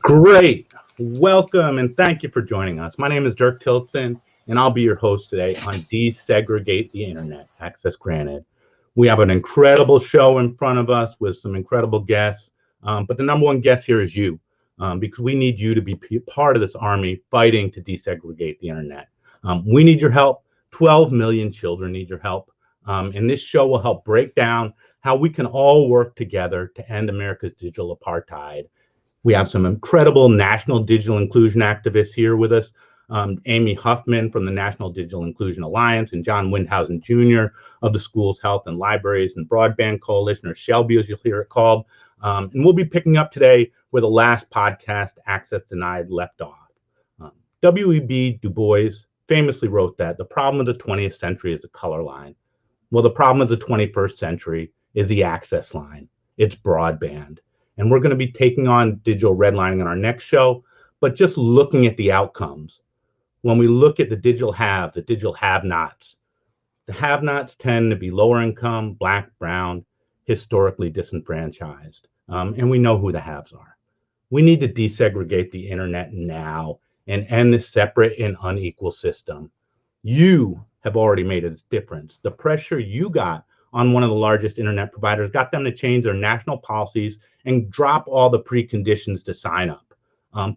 Great. Welcome and thank you for joining us. My name is Dirk Tillotson, and I'll be your host today on Desegregate the Internet, Access Granted. We have an incredible show in front of us with some incredible guests, but the number one guest here is you, because we need you to be part of this army fighting to desegregate the Internet. We need your help. 12 million children need your help, and this show will help break down how we can all work together to end America's digital apartheid. We have some incredible national digital inclusion activists here with us. Amy Huffman from the National Digital Inclusion Alliance and John Windhausen Jr. of the Schools, Health and Libraries and Broadband Coalition, or Shelby as you'll hear it called. And we'll be picking up today where the last podcast, Access Denied, left off. W.E.B. Du Bois famously wrote that the problem of the 20th century is the color line. Well, the problem of the 21st century is the access line. It's broadband. And we're going to be taking on digital redlining in our next show, but just looking at the outcomes. When we look at the digital haves, the digital have-nots, the have-nots tend to be lower income, Black, brown, historically disenfranchised. And we know who the haves are. We need to desegregate the internet now and end this separate and unequal system. You have already made a difference. The pressure you got on one of the largest internet providers got them to change their national policies and drop all the preconditions to sign up.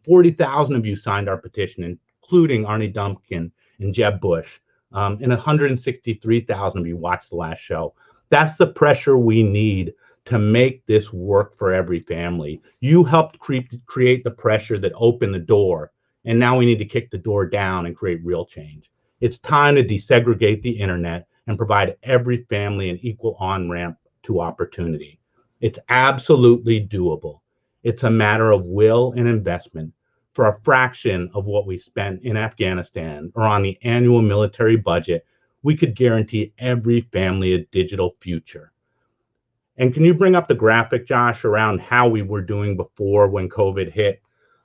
40,000 of you signed our petition, including Arnie Dumpkin and Jeb Bush, and 163,000 of you watched the last show. That's the pressure we need to make this work for every family. You helped create the pressure that opened the door, and now we need to kick the door down and create real change. It's time to desegregate the internet and provide every family an equal on-ramp to opportunity. It's absolutely doable. It's a matter of will and investment. For a fraction of what we spent in Afghanistan or on the annual military budget, we could guarantee every family a digital future. And can you bring up the graphic, Josh, around how we were doing before when COVID hit?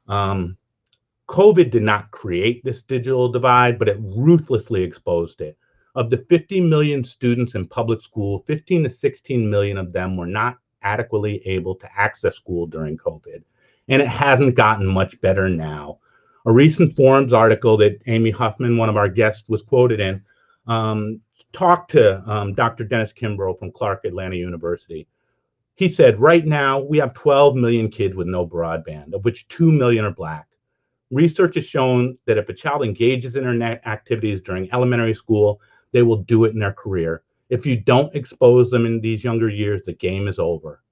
COVID did not create this digital divide, but it ruthlessly exposed it. Of the 50 million students in public school, 15 to 16 million of them were not adequately able to access school during COVID. And it hasn't gotten much better now. A recent Forums article that Amy Huffman, one of our guests, was quoted in, talked to Dr. Dennis Kimbrough from Clark Atlanta University. He said, right now, we have 12 million kids with no broadband, of which 2 million are Black. Research has shown that if a child engages in internet activities during elementary school, they will do it in their career. If you don't expose them in these younger years, the game is over.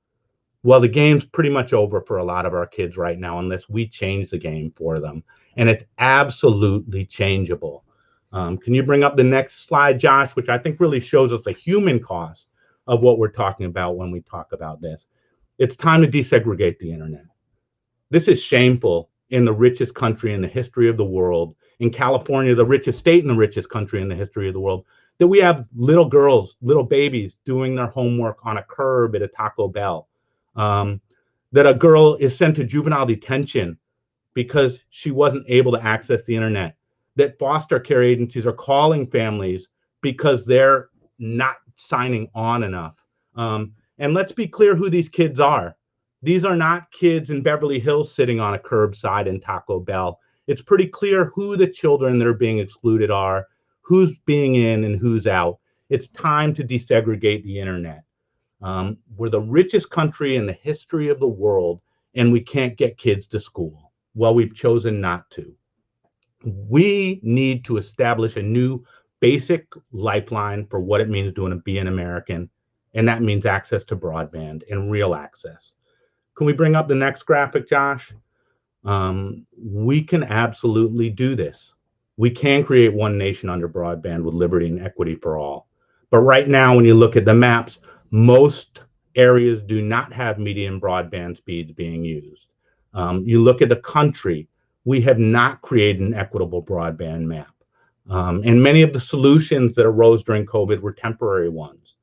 Well, the game's pretty much over for a lot of our kids right now, unless we change the game for them. And it's absolutely changeable. Can you bring up the next slide, Josh, which I think really shows us the human cost of what we're talking about when we talk about this. It's time to desegregate the internet. This is shameful in the richest country in the history of the world, in California, the richest state in the richest country in the history of the world, that we have little girls, little babies doing their homework on a curb at a Taco Bell, that a girl is sent to juvenile detention because she wasn't able to access the internet, that foster care agencies are calling families because they're not signing on enough. And let's be clear who these kids are. These are not kids in Beverly Hills sitting on a curbside in Taco Bell. It's pretty clear who the children that are being excluded are, who's being in and who's out. It's time to desegregate the internet. We're the richest country in the history of the world, and we can't get kids to school. Well, we've chosen not to. We need to establish a new basic lifeline for what it means to be an American, and that means access to broadband and real access. Can we bring up the next graphic, Josh? We can absolutely do this. We can create one nation under broadband with liberty and equity for all. But right now, when you look at the maps, Most areas do not have median broadband speeds being used. You look at the country, we have not created an equitable broadband map. And many of the solutions that arose during COVID were temporary ones.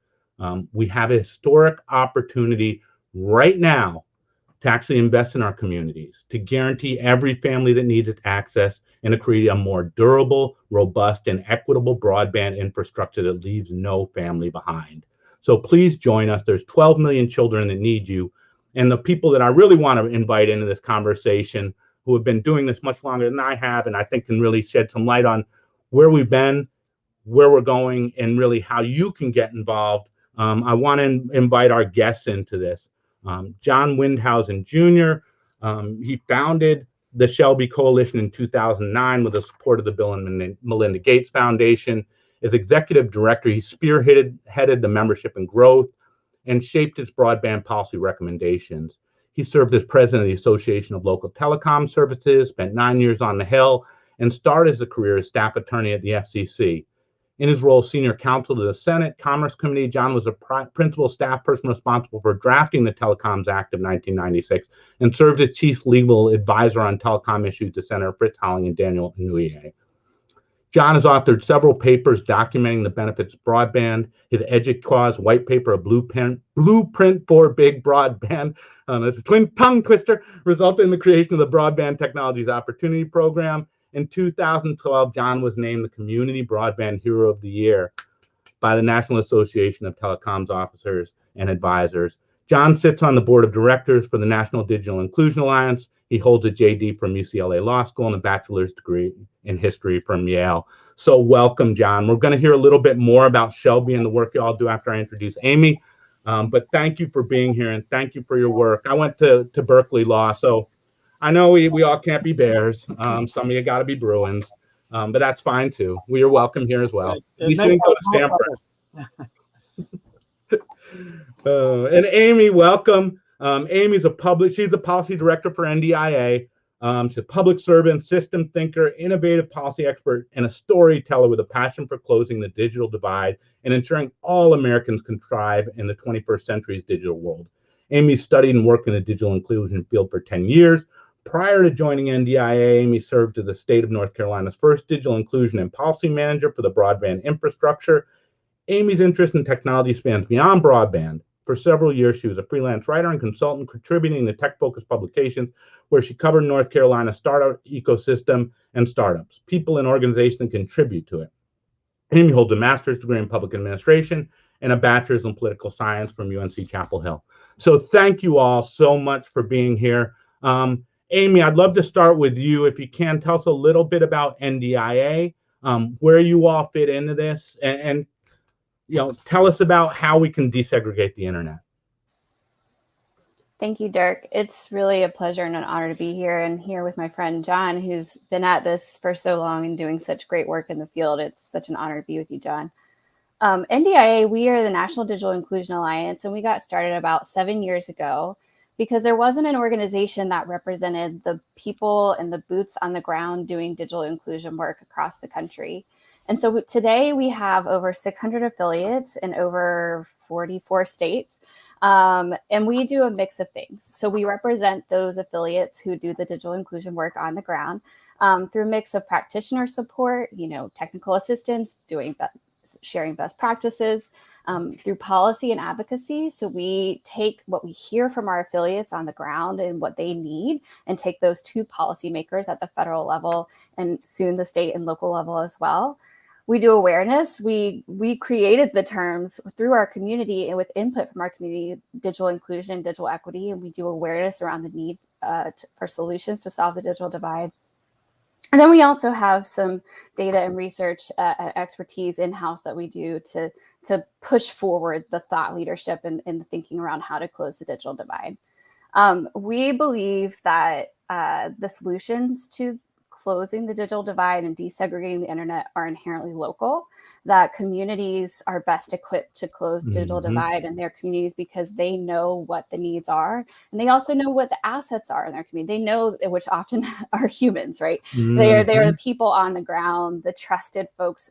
We have a historic opportunity right now to actually invest in our communities, to guarantee every family that needs it access, and to create a more durable, robust, and equitable broadband infrastructure that leaves no family behind. So please join us. There's 12 million children that need you. And the people that I really want to invite into this conversation, who have been doing this much longer than I have, and I think can really shed some light on where we've been, where we're going, and really how you can get involved. I want to invite our guests into this. John Windhausen Jr., he founded the Shelby Coalition in 2009 with the support of the Bill and Melinda Gates Foundation. As executive director, he spearheaded the membership and growth and shaped its broadband policy recommendations. He served as president of the Association of Local Telecom Services, spent 9 years on the Hill, and started his career as staff attorney at the FCC. In his role as senior counsel to the Senate Commerce Committee, John was a principal staff person responsible for drafting the Telecoms Act of 1996 and served as chief legal advisor on telecom issues to Senator Fritz Holling and Daniel Inouye. John has authored several papers documenting the benefits of broadband. His EduCause white paper, A Blueprint for Big Broadband, that's a twin tongue twister, resulted in the creation of the Broadband Technologies Opportunity Program. In 2012, John was named the Community Broadband Hero of the Year by the National Association of Telecoms Officers and Advisors. John sits on the board of directors for the National Digital Inclusion Alliance. He holds a JD from UCLA Law School and a bachelor's degree in history from Yale. So welcome, John. We're going to hear a little bit more about Shelby and the work you all do after I introduce Amy. But thank you for being here and thank you for your work. I went to Berkeley Law, so I know we all can't be Bears. Some of you got to be Bruins, but that's fine too. We are welcome here as well. At least we didn't go to Stanford. And Amy, welcome. Amy's she's a policy director for NDIA. She's a public servant, system thinker, innovative policy expert, and a storyteller with a passion for closing the digital divide and ensuring all Americans can thrive in the 21st century's digital world. Amy studied and worked in the digital inclusion field for 10 years. Prior to joining NDIA, Amy served as the state of North Carolina's first digital inclusion and policy manager for the broadband infrastructure. Amy's interest in technology spans beyond broadband. For several years, she was a freelance writer and consultant, contributing to tech-focused publications where she covered North Carolina's startup ecosystem and startups, people and organizations that contribute to it. Amy holds a master's degree in public administration and a bachelor's in political science from UNC Chapel Hill. So thank you all so much for being here. Amy, I'd love to start with you. If you can, tell us a little bit about NDIA, where you all fit into this, and tell us about how we can desegregate the internet. Thank you, Dirk. It's really a pleasure and an honor to be here and here with my friend John, who's been at this for so long and doing such great work in the field. It's such an honor to be with you, John. NDIA, we are the National Digital Inclusion Alliance, and we got started about 7 years ago because there wasn't an organization that represented the people and the boots on the ground doing digital inclusion work across the country. And so today we have over 600 affiliates in over 44 states. And we do a mix of things. So we represent those affiliates who do the digital inclusion work on the ground through a mix of practitioner support, technical assistance, sharing best practices, through policy and advocacy. So we take what we hear from our affiliates on the ground and what they need and take those to policymakers at the federal level and soon the state and local level as well. We do awareness. We created the terms through our community and with input from our community, digital inclusion, digital equity, and we do awareness around the need for solutions to solve the digital divide. And then we also have some data and research expertise in-house that we do to push forward the thought leadership and the thinking around how to close the digital divide. We believe that the solutions to closing the digital divide and desegregating the internet are inherently local, that communities are best equipped to close the digital divide in their communities because they know what the needs are. And they also know what the assets are in their community. They know, which often are humans, right? They are the people on the ground, the trusted folks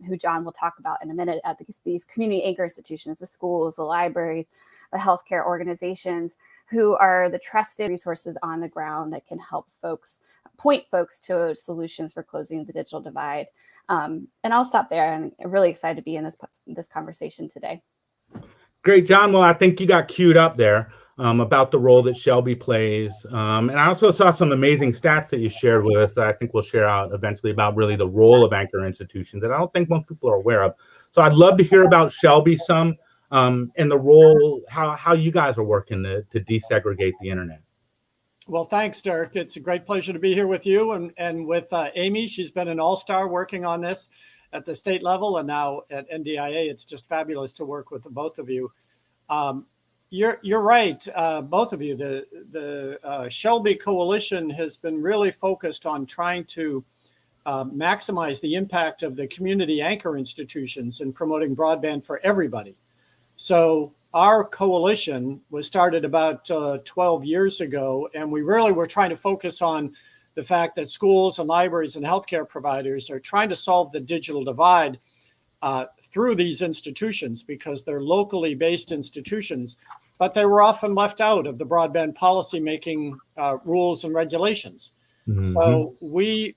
who John will talk about in a minute at these community anchor institutions, the schools, the libraries, the healthcare organizations, who are the trusted resources on the ground that can help point folks to solutions for closing the digital divide. And I'll stop there. I'm really excited to be in this conversation today. Great, John. Well, I think you got queued up there about the role that Shelby plays. And I also saw some amazing stats that you shared with us that I think we'll share out eventually about really the role of anchor institutions that I don't think most people are aware of. So I'd love to hear about Shelby some and the role, how you guys are working to desegregate the internet. Well, thanks, Dirk. It's a great pleasure to be here with you and with Amy. She's been an all-star working on this at the state level and now at NDIA. It's just fabulous to work with the both of you. You're right, both of you. The Shelby Coalition has been really focused on trying to maximize the impact of the community anchor institutions in promoting broadband for everybody. So our coalition was started about 12 years ago, and we really were trying to focus on the fact that schools and libraries and healthcare providers are trying to solve the digital divide through these institutions because they're locally based institutions, but they were often left out of the broadband policymaking rules and regulations. So we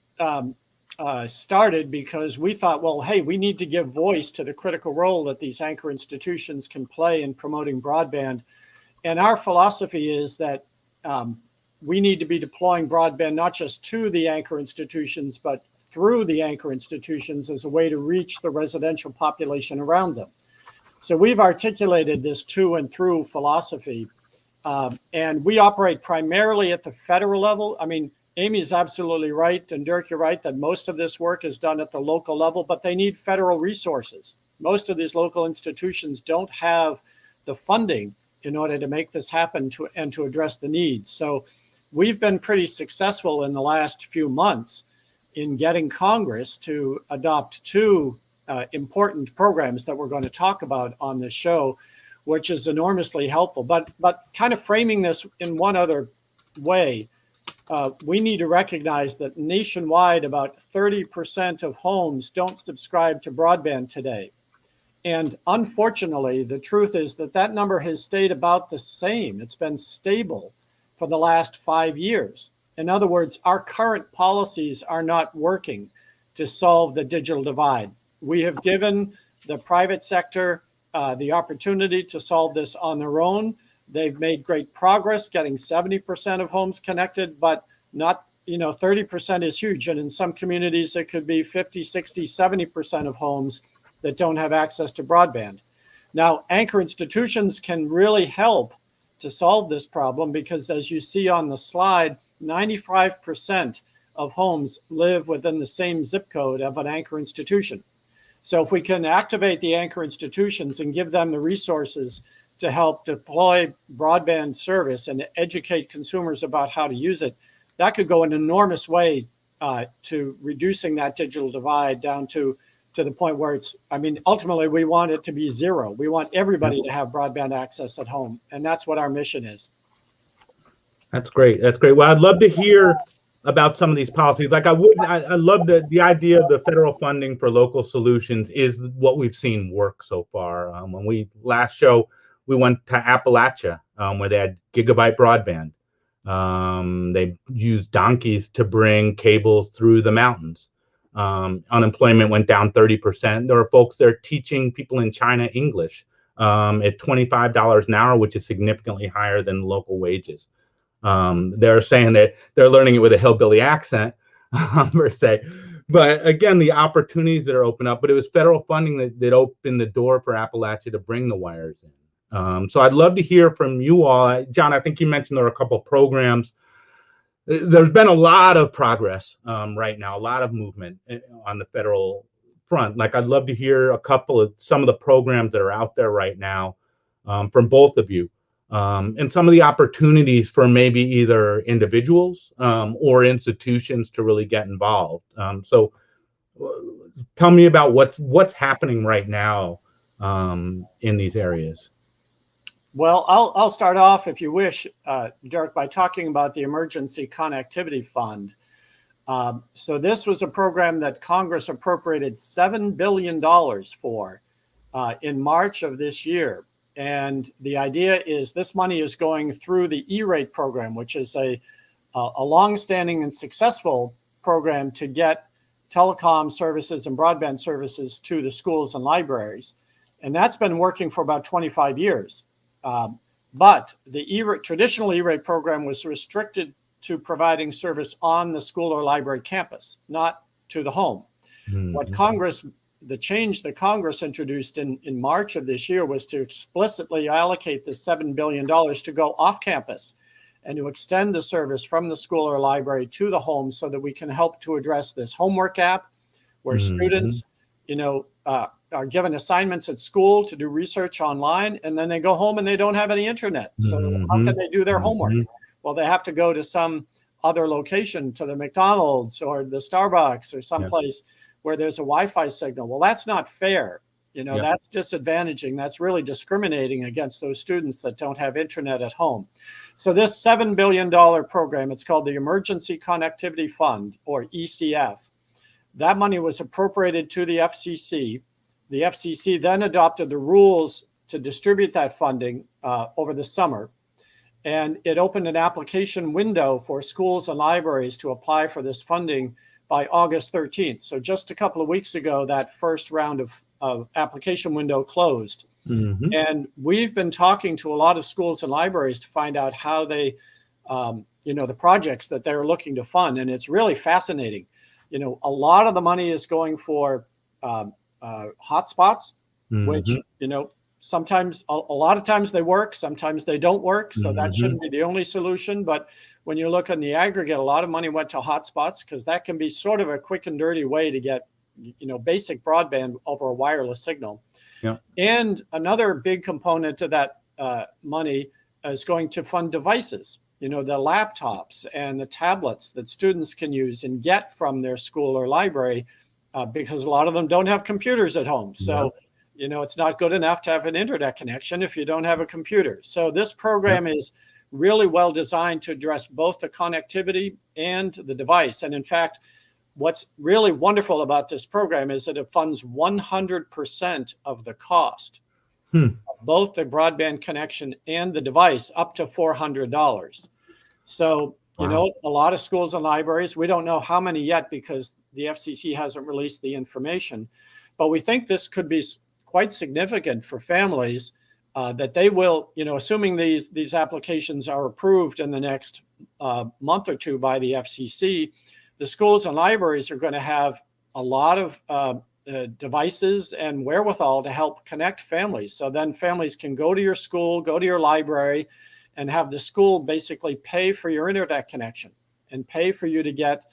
started because we thought, well, hey, we need to give voice to the critical role that these anchor institutions can play in promoting broadband. And our philosophy is that we need to be deploying broadband not just to the anchor institutions, but through the anchor institutions as a way to reach the residential population around them. So we've articulated this to and through philosophy. And we operate primarily at the federal level. I mean, Amy is absolutely right, and Dirk, you're right, that most of this work is done at the local level, but they need federal resources. Most of these local institutions don't have the funding in order to make this happen and to address the needs. So we've been pretty successful in the last few months in getting Congress to adopt two important programs that we're going to talk about on this show, which is enormously helpful. But kind of framing this in one other way, we need to recognize that nationwide, about 30% of homes don't subscribe to broadband today. And unfortunately, the truth is that that number has stayed about the same. It's been stable for the last 5 years. In other words, our current policies are not working to solve the digital divide. We have given the private sector the opportunity to solve this on their own. They've made great progress getting 70% of homes connected, but not, 30% is huge. And in some communities, it could be 50, 60, 70% of homes that don't have access to broadband. Now, anchor institutions can really help to solve this problem because, as you see on the slide, 95% of homes live within the same zip code of an anchor institution. So if we can activate the anchor institutions and give them the resources to help deploy broadband service and educate consumers about how to use it, that could go an enormous way to reducing that digital divide down to the point where ultimately we want it to be zero. We want everybody to have broadband access at home. And that's what our mission is. That's great. That's great. Well, I'd love to hear about some of these policies. Like I love the idea of the federal funding for local solutions is what we've seen work so far. When we last show, we went to Appalachia where they had gigabyte broadband. They used donkeys to bring cables through the mountains. Unemployment went down 30%. There are folks there teaching people in China English at $25 an hour, which is significantly higher than local wages. They're saying that they're learning it with a hillbilly accent, per se. But again, the opportunities that are open up, but it was federal funding that opened the door for Appalachia to bring the wires in. So I'd love to hear from you all. John, I think you mentioned there are a couple of programs. There's been a lot of progress right now, a lot of movement on the federal front. Like I'd love to hear some of the programs that are out there right now from both of you. and some of the opportunities for maybe either individuals or institutions to really get involved. So tell me about what's happening right now in these areas. Well, I'll start off, if you wish, Dirk, by talking about the Emergency Connectivity Fund. So this was a program that Congress appropriated $7 billion for in March of this year. And the idea is this money is going through the E-rate program, which is a longstanding and successful program to get telecom services and broadband services to the schools and libraries. And that's been working for about 25 years. But the traditional E-rate program was restricted to providing service on the school or library campus, not to the home. Mm-hmm. The change that Congress introduced in March of this year was to explicitly allocate the $7 billion to go off campus and to extend the service from the school or library to the home so that we can help to address this homework gap where Mm-hmm. students, are given assignments at school to do research online, and then they go home and they don't have any internet. So how can they do their homework? Well, they have to go to some other location, to the McDonald's or the Starbucks or someplace where there's a Wi-Fi signal. Well, that's not fair. That's disadvantaging. That's really discriminating against those students that don't have internet at home. So this $7 billion program, it's called the Emergency Connectivity Fund, or ECF. That money was appropriated to the FCC. The FCC then adopted the rules to distribute that funding over the summer. And it opened an application window for schools and libraries to apply for this funding by August 13th. So just a couple of weeks ago, that first round of application window closed. Mm-hmm. And we've been talking to a lot of schools and libraries to find out how they, the projects that they're looking to fund. And it's really fascinating. A lot of the money is going for hotspots, Mm-hmm. which, sometimes, a lot of times they work, sometimes they don't work. So that shouldn't be the only solution. But when you look in the aggregate, a lot of money went to hotspots because that can be sort of a quick and dirty way to get, basic broadband over a wireless signal. Yeah. And another big component of that money is going to fund devices, the laptops and the tablets that students can use and get from their school or library because a lot of them don't have computers at home. So, it's not good enough to have an internet connection if you don't have a computer. So this program is really well designed to address both the connectivity and the device. And in fact, what's really wonderful about this program is that it funds 100% of the cost of both the broadband connection and the device, up to $400. So, a lot of schools and libraries, we don't know how many yet because the FCC hasn't released the information, but we think this could be quite significant for families that they will, assuming these applications are approved in the next month or two by the FCC, the schools and libraries are going to have a lot of devices and wherewithal to help connect families. So then families can go to your school, go to your library, and have the school basically pay for your internet connection and pay for you to get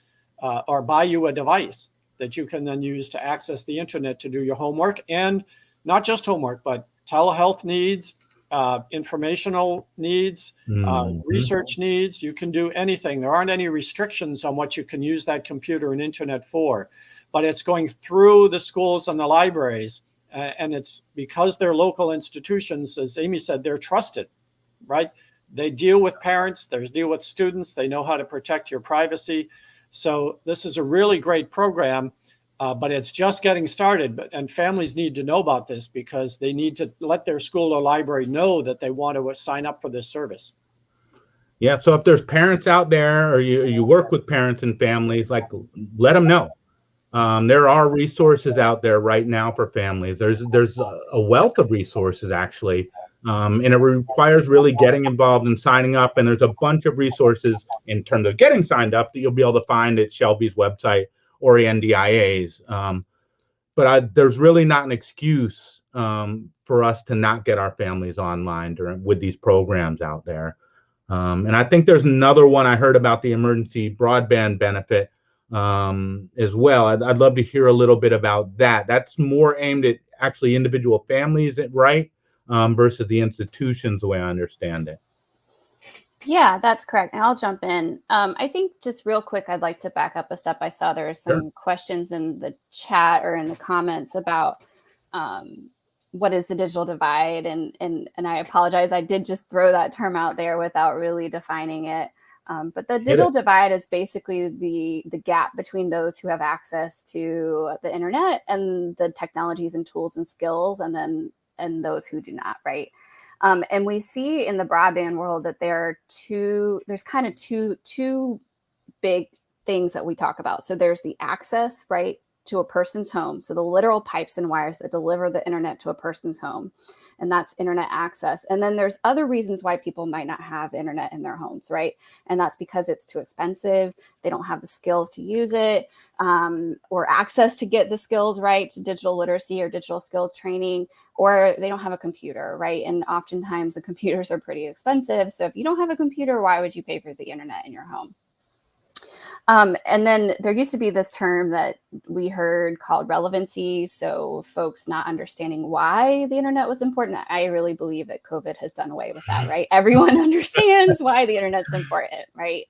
or buy you a device that you can then use to access the internet to do your homework, and not just homework, but telehealth needs, informational needs, research needs. You can do anything. There aren't any restrictions on what you can use that computer and internet for, but it's going through the schools and the libraries. And it's because they're local institutions, as Amy said, they're trusted, right? They deal with parents, they deal with students, they know how to protect your privacy. So this is a really great program. But it's just getting started, and families need to know about this because they need to let their school or library know that they want to sign up for this service. Yeah, so if there's parents out there, or you work with parents and families, let them know. There are resources out there right now for families. There's a wealth of resources actually, and it requires really getting involved and signing up. And there's a bunch of resources in terms of getting signed up that you'll be able to find at Shelby's website or NDIA's, but there's really not an excuse for us to not get our families online with these programs out there. And I think there's another one I heard about, the emergency broadband benefit as well. I'd love to hear a little bit about that. That's more aimed at actually individual families, right? versus the institutions, the way I understand it. Yeah, that's correct. And I'll jump in. I think just real quick, I'd like to back up a step. I saw there are some questions in the chat or in the comments about what is the digital divide, and I apologize. I did just throw that term out there without really defining it. But the digital divide is basically the gap between those who have access to the internet and the technologies and tools and skills, and those who do not, right? And we see in the broadband world that there's kind of two big things that we talk about. So there's the access, right, to a person's home. So the literal pipes and wires that deliver the internet to a person's home, and that's internet access. And then there's other reasons why people might not have internet in their homes, right? And that's because it's too expensive. They don't have the skills to use it, or access to get the skills, right, to digital literacy or digital skills training, or they don't have a computer, right? And oftentimes the computers are pretty expensive. So if you don't have a computer, why would you pay for the internet in your home? And then there used to be this term that we heard called relevancy. So folks not understanding why the internet was important. I really believe that COVID has done away with that, right? Everyone understands why the internet's important, right?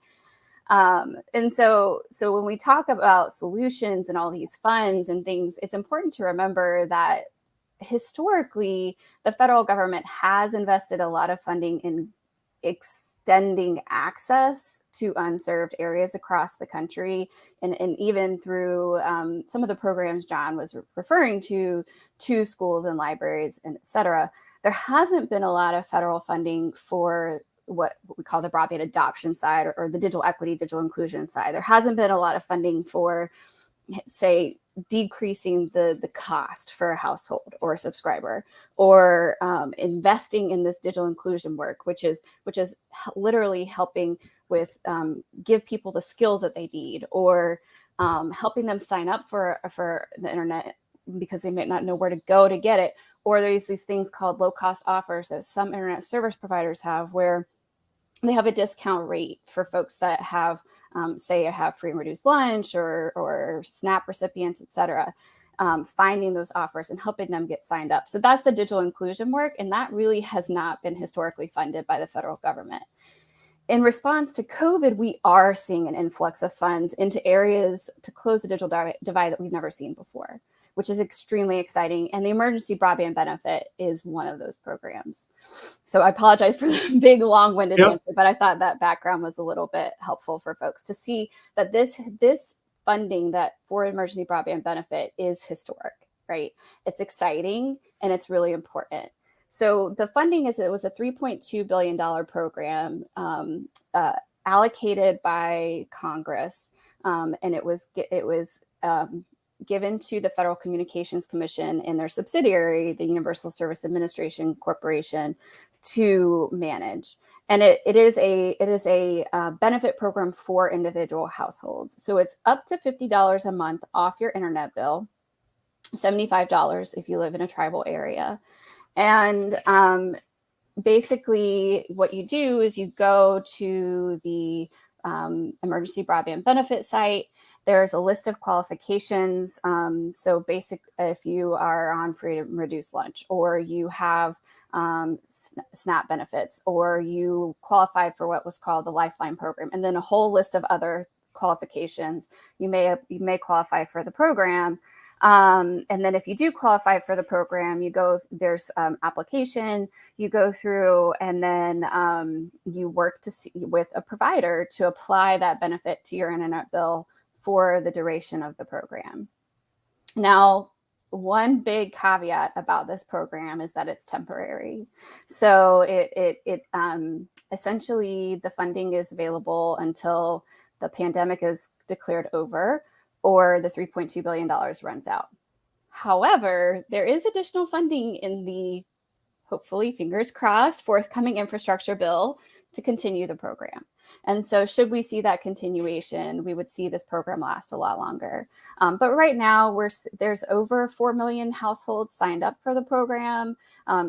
And so when we talk about solutions and all these funds and things, it's important to remember that historically, the federal government has invested a lot of funding in extending access to unserved areas across the country, and even through some of the programs John was referring to schools and libraries, and et cetera. There hasn't been a lot of federal funding for what we call the broadband adoption side, or the digital equity, digital inclusion side. There hasn't been a lot of funding for, say, decreasing the cost for a household or a subscriber, or investing in this digital inclusion work, which is literally helping with give people the skills that they need, or helping them sign up for the internet because they might not know where to go to get it. Or there's these things called low cost offers that some internet service providers have, where they have a discount rate for folks that have say have free and reduced lunch, or SNAP recipients, et cetera, finding those offers and helping them get signed up. So that's the digital inclusion work. And that really has not been historically funded by the federal government. In response to COVID, we are seeing an influx of funds into areas to close the digital divide that we've never seen before, which is extremely exciting. And the emergency broadband benefit is one of those programs. So I apologize for the big, long-winded answer, but I thought that background was a little bit helpful for folks to see that this funding that for emergency broadband benefit is historic, right? It's exciting and it's really important. So the funding it was a $3.2 billion program allocated by Congress, and it was given to the Federal Communications Commission and their subsidiary, the Universal Service Administration Corporation, to manage. And it is a benefit program for individual households. So it's up to $50 a month off your internet bill, $75 if you live in a tribal area. And basically what you do is you go to the emergency broadband benefit site. There's a list of qualifications. So if you are on free and reduced lunch, or you have SNAP benefits, or you qualify for what was called the Lifeline program, and then a whole list of other qualifications, you may qualify for the program. And then if you do qualify for the program, there's application you go through, and then you work with a provider to apply that benefit to your internet bill for the duration of the program. Now, one big caveat about this program is that it's temporary. So it essentially, the funding is available until the pandemic is declared over, or the $3.2 billion runs out. However, there is additional funding in the, hopefully, fingers crossed, forthcoming infrastructure bill to continue the program. And so should we see that continuation, we would see this program last a lot longer. But right now, there's over 4 million households signed up for the program.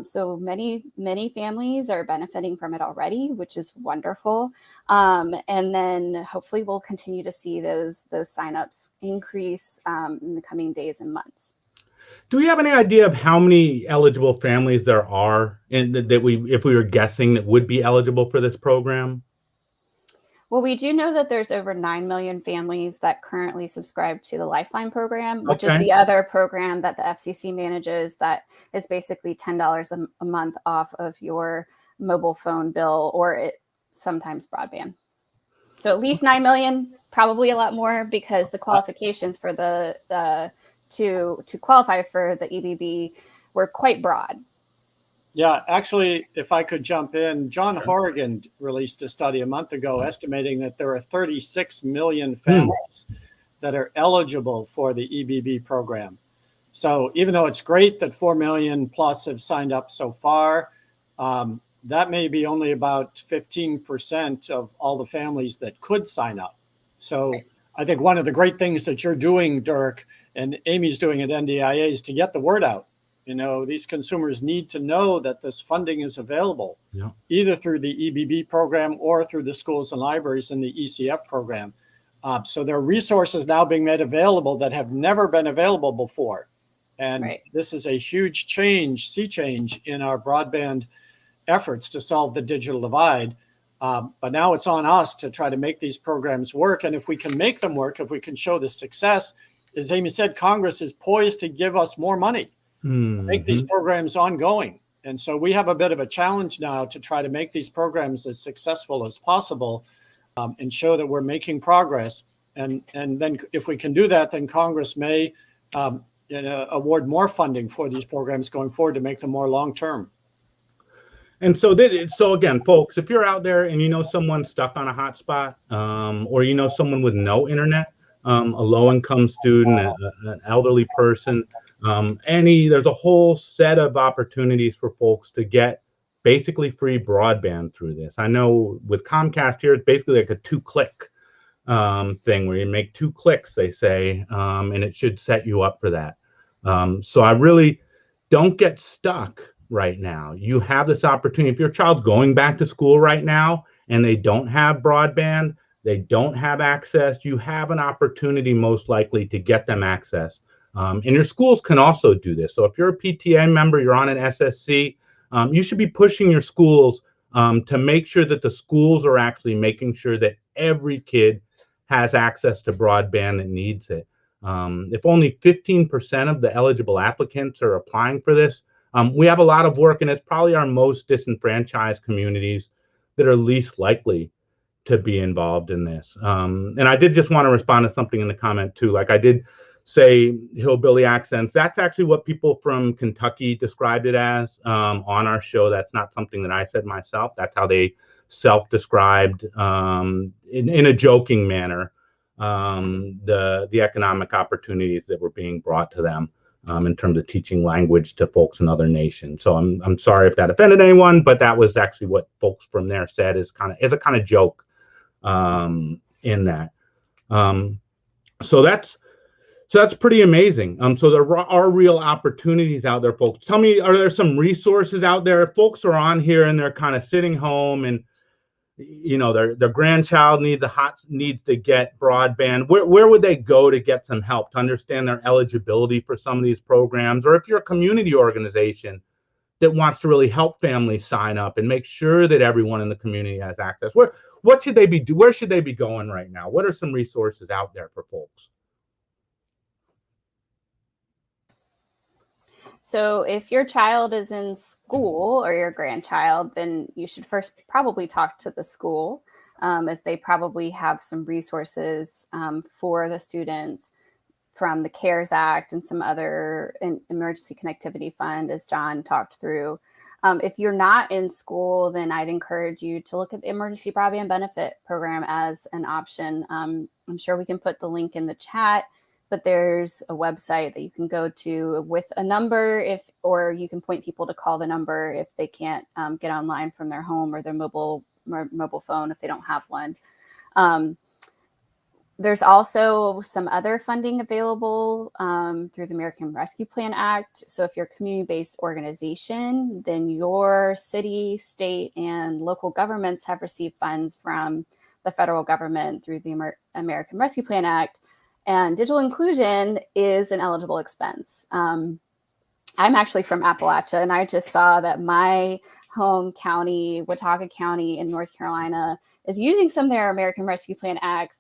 So many families are benefiting from it already, which is wonderful. And then hopefully we'll continue to see those signups increase in the coming days and months. Do we have any idea of how many eligible families there are if we were guessing that would be eligible for this program? Well, we do know that there's over 9 million families that currently subscribe to the Lifeline program, which is Okay. the other program that the FCC manages that is basically $10 a month off of your mobile phone bill or sometimes broadband. So at least 9 million, probably a lot more because the qualifications for to qualify for the EBB were quite broad. Yeah, actually, if I could jump in, John Horrigan released a study a month ago estimating that there are 36 million families that are eligible for the EBB program. So even though it's great that 4 million plus have signed up so far, that may be only about 15% of all the families that could sign up. So I think one of the great things that you're doing, Dirk, and Amy's doing at NDIA is to get the word out. You know, these consumers need to know that this funding is available, either through the EBB program or through the schools and libraries in the ECF program. So there are resources now being made available that have never been available before. And this is a huge sea change in our broadband efforts to solve the digital divide. But now it's on us to try to make these programs work. And if we can make them work, if we can show the success, as Amy said, Congress is poised to give us more money to make these programs ongoing. And so we have a bit of a challenge now to try to make these programs as successful as possible and show that we're making progress. And then if we can do that, then Congress may award more funding for these programs going forward to make them more long-term. And so again, folks, if you're out there and you know someone stuck on a hotspot, or you know someone with no internet, a low-income student, an elderly person, there's a whole set of opportunities for folks to get basically free broadband through this. I know with Comcast here, it's basically like a 2-click thing where you make 2 clicks, they say, and it should set you up for that. So I really don't get stuck right now. You have this opportunity. If your child's going back to school right now and they don't have broadband, they don't have access, you have an opportunity most likely to get them access. And your schools can also do this. So if you're a PTA member, you're on an SSC, you should be pushing your schools to make sure that the schools are actually making sure that every kid has access to broadband that needs it. If only 15% of the eligible applicants are applying for this, we have a lot of work, and it's probably our most disenfranchised communities that are least likely to be involved in this. And I did just want to respond to something in the comment too. Like I did say hillbilly accents. That's actually what people from Kentucky described it as on our show. That's not something that I said myself. That's how they self-described in a joking manner the economic opportunities that were being brought to them in terms of teaching language to folks in other nations. So I'm sorry if that offended anyone, but that was actually what folks from there said is a kind of joke in that. So that's pretty amazing. So there are real opportunities out there, folks. Tell me, are there some resources out there? If folks are on here and they're kind of sitting home and you know their grandchild needs to get broadband, where would they go to get some help to understand their eligibility for some of these programs? Or if you're a community organization that wants to really help families sign up and make sure that everyone in the community has access, where should they be going right now? What are some resources out there for folks? So if your child is in school or your grandchild, then you should first probably talk to the school, as they probably have some resources for the students from the CARES Act and some other emergency connectivity fund, as John talked through. If you're not in school, then I'd encourage you to look at the Emergency Broadband Benefit Program as an option. I'm sure we can put the link in the chat, but there's a website that you can go to with a number or you can point people to call the number if they can't get online from their home or their mobile phone if they don't have one. There's also some other funding available through the American Rescue Plan Act. So if you're a community-based organization, then your city, state, and local governments have received funds from the federal government through the American Rescue Plan Act. And digital inclusion is an eligible expense. I'm actually from Appalachia, and I just saw that my home county, Watauga County in North Carolina, is using some of their American Rescue Plan Act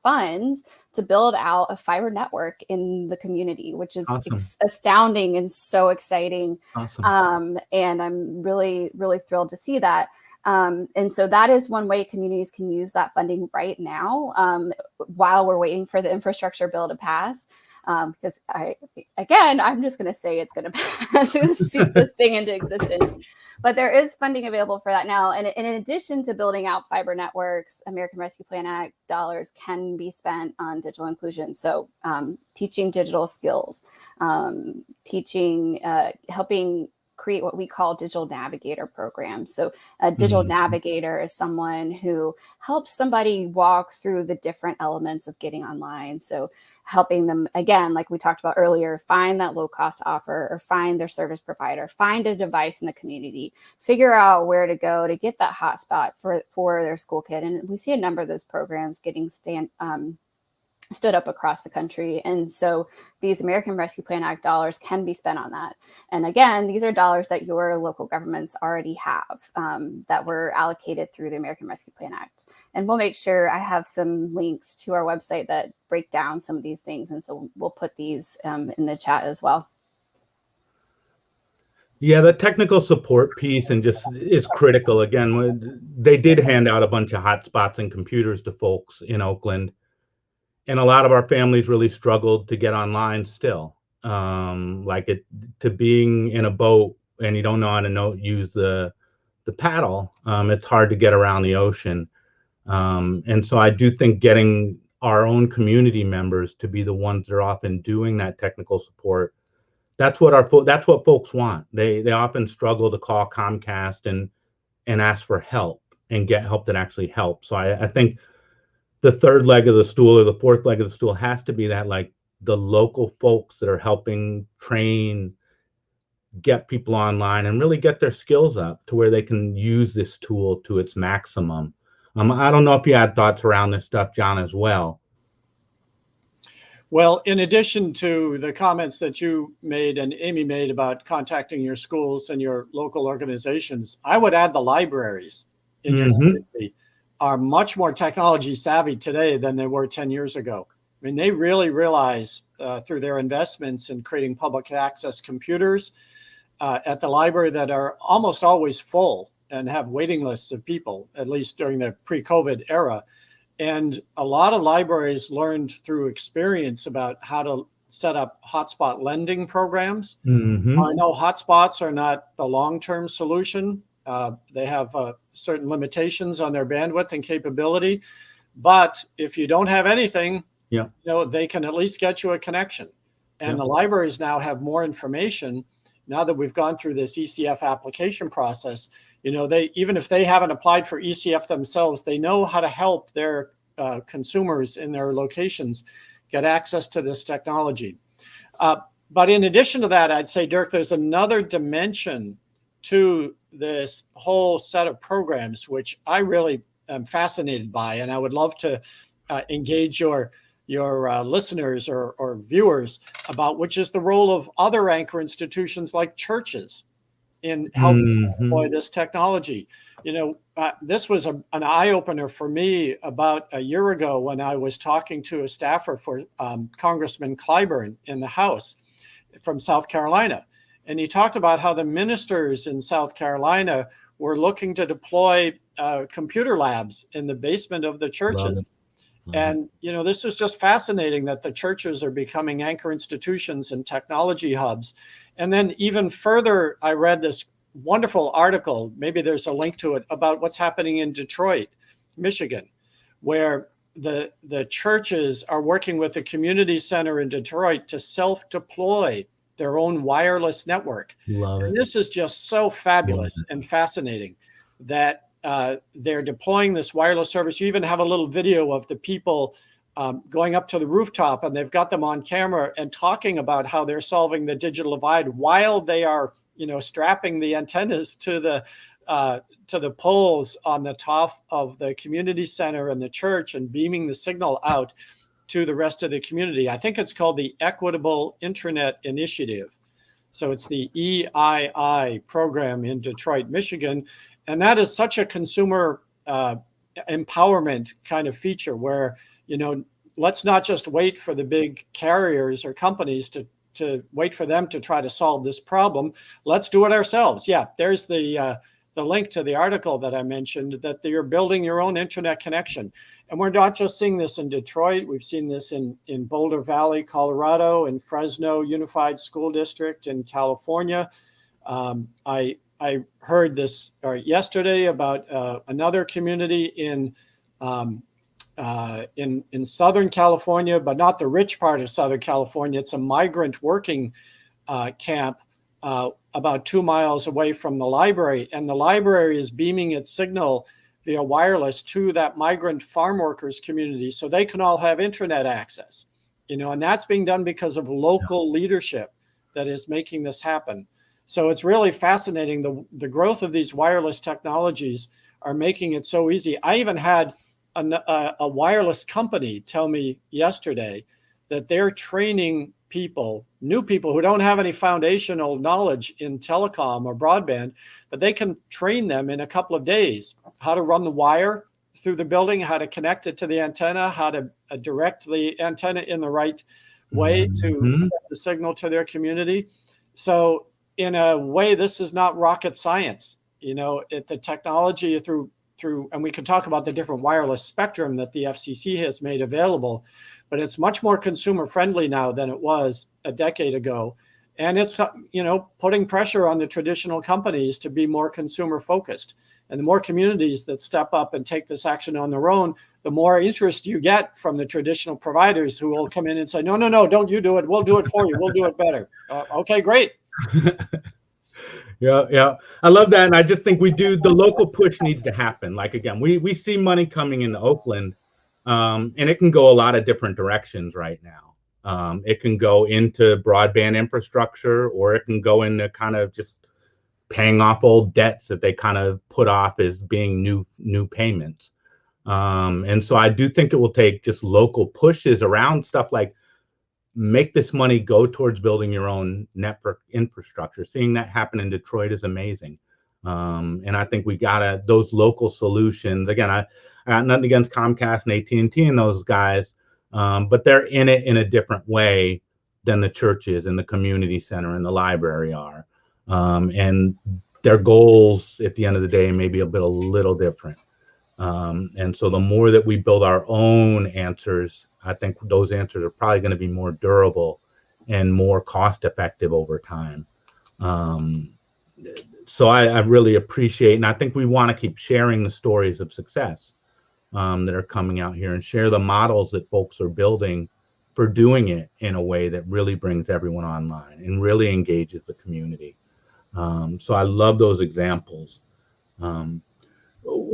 funds to build out a fiber network in the community, which is Awesome. astounding and so exciting. Awesome. And I'm really, really thrilled to see that. And so that is one way communities can use that funding right now, while we're waiting for the infrastructure bill to pass. Because I'm just going to say it's going to pass. I'm going to speak this thing into existence. But there is funding available for that now. And in addition to building out fiber networks, American Rescue Plan Act dollars can be spent on digital inclusion. So teaching digital skills, helping create what we call digital navigator programs. So a digital navigator is someone who helps somebody walk through the different elements of getting online. So helping them, again, like we talked about earlier, find that low cost offer or find their service provider, find a device in the community, figure out where to go to get that hotspot for their school kid. And we see a number of those programs getting stood up across the country. And so these American Rescue Plan Act dollars can be spent on that. And again, these are dollars that your local governments already have, that were allocated through the American Rescue Plan Act. And we'll make sure I have some links to our website that break down some of these things. And so we'll put these in the chat as well. Yeah, the technical support piece and just is critical. Again, they did hand out a bunch of hotspots and computers to folks in Oakland. And a lot of our families really struggled to get online still. To being in a boat and you don't know how to use the paddle, it's hard to get around the ocean. And so I do think getting our own community members to be the ones that are often doing that technical support, that's what folks want. They often struggle to call Comcast and ask for help and get help that actually helps. So I think the third leg of the stool or the fourth leg of the stool has to be that, like, the local folks that are helping train, get people online and really get their skills up to where they can use this tool to its maximum. I don't know if you had thoughts around this stuff, John, as well. Well, in addition to the comments that you made and Amy made about contacting your schools and your local organizations, I would add the libraries in your community are much more technology savvy today than they were 10 years ago. I mean, they really realize through their investments in creating public access computers at the library that are almost always full and have waiting lists of people, at least during the pre-COVID era. And a lot of libraries learned through experience about how to set up hotspot lending programs. I know hotspots are not the long-term solution. They have certain limitations on their bandwidth and capability. But if you don't have anything, they can at least get you a connection. And the libraries now have more information. Now that we've gone through this ECF application process, they, even if they haven't applied for ECF themselves, they know how to help their consumers in their locations get access to this technology. But in addition to that, I'd say, Dirk, there's another dimension to this whole set of programs, which I really am fascinated by. And I would love to engage your listeners or viewers about, which is the role of other anchor institutions like churches in helping deploy this technology. This was an eye-opener for me about a year ago when I was talking to a staffer for Congressman Clyburn in the House from South Carolina. And he talked about how the ministers in South Carolina were looking to deploy computer labs in the basement of the churches. And, this was just fascinating that the churches are becoming anchor institutions and technology hubs. And then even further, I read this wonderful article, maybe there's a link to it, about what's happening in Detroit, Michigan, where the churches are working with the community center in Detroit to self-deploy their own wireless network. And this is just so fabulous and fascinating that they're deploying this wireless service. You even have a little video of the people going up to the rooftop, and they've got them on camera and talking about how they're solving the digital divide while they are, strapping the antennas to the poles on the top of the community center and the church and beaming the signal out to the rest of the community. I think it's called the Equitable Internet Initiative. So it's the EII program in Detroit, Michigan. And that is such a consumer empowerment kind of feature where, let's not just wait for the big carriers or companies to wait for them to try to solve this problem. Let's do it ourselves. Yeah, there's the link to the article that I mentioned, that you're building your own internet connection. And we're not just seeing this in Detroit. We've seen this in Boulder Valley, Colorado, in Fresno Unified School District in California. I heard this yesterday about another community in Southern California, but not the rich part of Southern California. It's a migrant working camp about 2 miles away from the library. And the library is beaming its signal via wireless to that migrant farm workers community so they can all have internet access. And that's being done because of local leadership that is making this happen. So it's really fascinating. The growth of these wireless technologies are making it so easy. I even had a wireless company tell me yesterday that they're training new people who don't have any foundational knowledge in telecom or broadband, but they can train them in a couple of days how to run the wire through the building, how to connect it to the antenna, how to direct the antenna in the right way to send the signal to their community. So in a way, this is not rocket science. The technology through, and we can talk about the different wireless spectrum that the FCC has made available, but it's much more consumer friendly now than it was a decade ago. And it's, putting pressure on the traditional companies to be more consumer focused. And the more communities that step up and take this action on their own, the more interest you get from the traditional providers who will come in and say, no, don't you do it. We'll do it for you. We'll do it better. Okay, great. Yeah. I love that. And I just think the local push needs to happen. Like, again, we see money coming into Oakland, and it can go a lot of different directions right now. It can go into broadband infrastructure, or it can go into kind of just paying off old debts that they kind of put off as being new payments. And so I do think it will take just local pushes around stuff like make this money go towards building your own network infrastructure. Seeing that happen in Detroit is amazing. And I think we got those local solutions. Again, I got nothing against Comcast and AT&T and those guys, but they're in it in a different way than the churches and the community center and the library are. And their goals at the end of the day may be a little different. And so the more that we build our own answers, I think those answers are probably going to be more durable and more cost effective over time. So I really appreciate, and I think we want to keep sharing the stories of success that are coming out here and share the models that folks are building for doing it in a way that really brings everyone online and really engages the community. So I love those examples.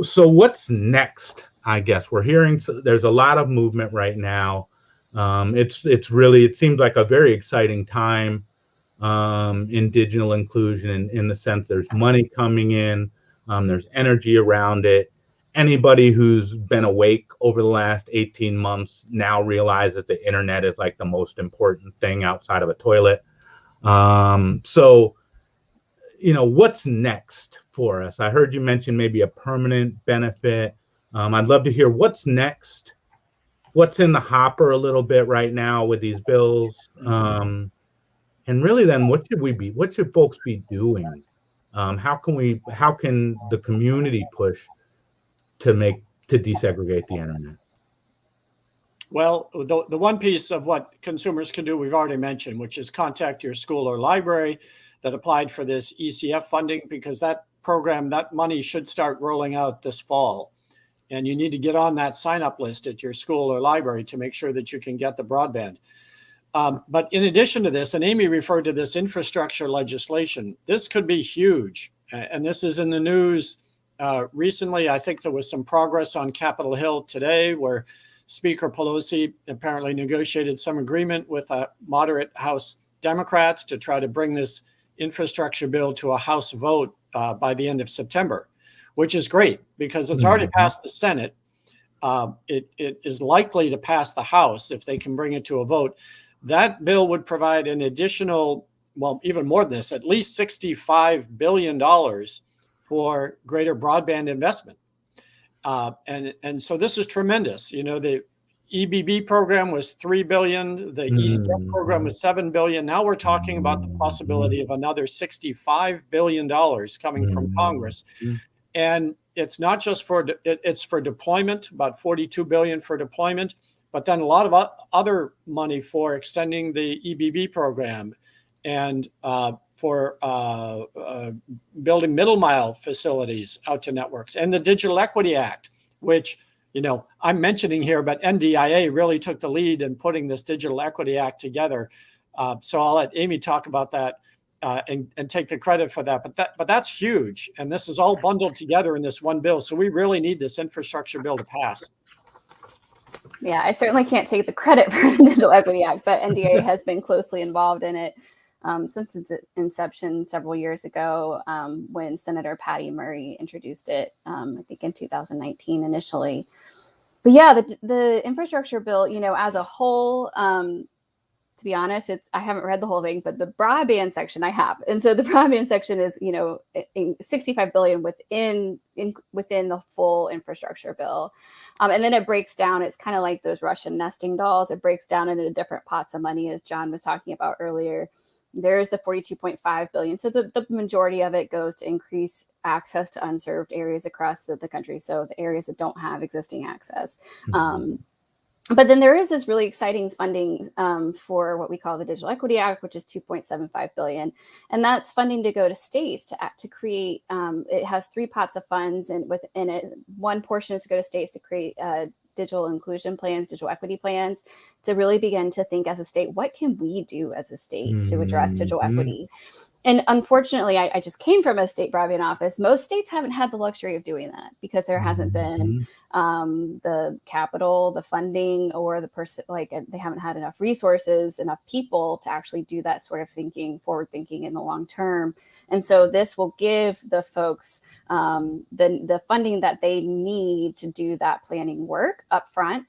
So what's next? I guess we're hearing there's a lot of movement right now. It seems like a very exciting time in digital inclusion in the sense there's money coming in, there's energy around it. Anybody who's been awake over the last 18 months now realizes the internet is like the most important thing outside of a toilet. So what's next for us? I heard you mention maybe a permanent benefit. I'd love to hear what's next, what's in the hopper a little bit right now with these bills. And really then what should folks be doing? How can the community push to desegregate the internet? Well, the one piece of what consumers can do, we've already mentioned, which is contact your school or library that applied for this ECF funding, because that program, that money should start rolling out this fall. And you need to get on that sign-up list at your school or library to make sure that you can get the broadband. But in addition to this, and Amy referred to this infrastructure legislation, this could be huge. And this is in the news recently. I think there was some progress on Capitol Hill today where Speaker Pelosi apparently negotiated some agreement with moderate House Democrats to try to bring this infrastructure bill to a House vote by the end of September, which is great because it's already passed the Senate. It is likely to pass the House if they can bring it to a vote. That bill would provide an additional well, even more than this, at least $65 billion for greater broadband investment. And so this is tremendous. You know, the EBB program was $3 billion. The ECF program was $7 billion. Now we're talking about the possibility of another $65 billion coming from Congress. And it's not just it's for deployment, about $42 billion for deployment, but then a lot of other money for extending the EBB program and for building middle mile facilities out to networks, and the Digital Equity Act, which, you know, I'm mentioning here, but NDIA really took the lead in putting this Digital Equity Act together. So I'll let Amy talk about that and take the credit for that. But that's huge, and this is all bundled together in this one bill. So we really need this infrastructure bill to pass. Yeah, I certainly can't take the credit for the Digital Equity Act, but NDIA has been closely involved in it since its inception several years ago, when Senator Patty Murray introduced it, I think in 2019 initially. But yeah, the infrastructure bill, you know, as a whole, to be honest, I haven't read the whole thing, but the broadband section I have. And so the broadband section is, you know, $65 billion within the full infrastructure bill. And then it breaks down. It's kind of like those Russian nesting dolls. It breaks down into different pots of money, as John was talking about earlier. There's the $42.5 billion. So the majority of it goes to increase access to unserved areas across the country. So the areas that don't have existing access. But then there is this really exciting funding for what we call the Digital Equity Act, which is $2.75 billion. And that's funding to go to states to create, it has 3 pots of funds, and within it, one portion is to go to states to create digital inclusion plans, digital equity plans, to really begin to think as a state, what can we do as a state to address digital equity? And unfortunately, I just came from a state broadband office. Most states haven't had the luxury of doing that because there hasn't been the capital, the funding, or the person, like they haven't had enough resources, enough people to actually do that sort of thinking, forward thinking in the long term. And so this will give the folks the funding that they need to do that planning work up front.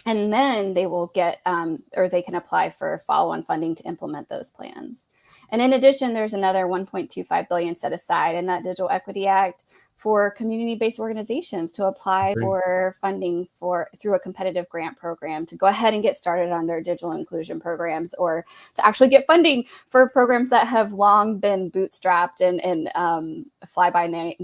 And then they will get, or they can apply for follow-on funding to implement those plans. And in addition, there's another $1.25 billion set aside in that Digital Equity Act for community-based organizations to apply for funding through a competitive grant program to go ahead and get started on their digital inclusion programs, or to actually get funding for programs that have long been bootstrapped and fly-by-night,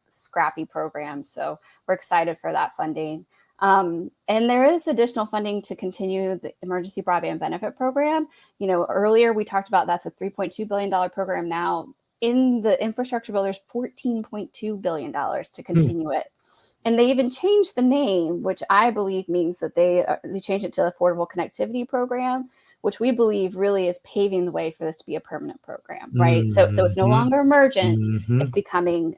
scrappy programs. So we're excited for that funding. And there is additional funding to continue the Emergency Broadband Benefit Program. You know, earlier we talked about that's a $3.2 billion program. Now in the infrastructure bill, there's $14.2 billion to continue it. And they even changed the name, which I believe means that they changed it to Affordable Connectivity Program, which we believe really is paving the way for this to be a permanent program, right? So it's no longer emergent. It's becoming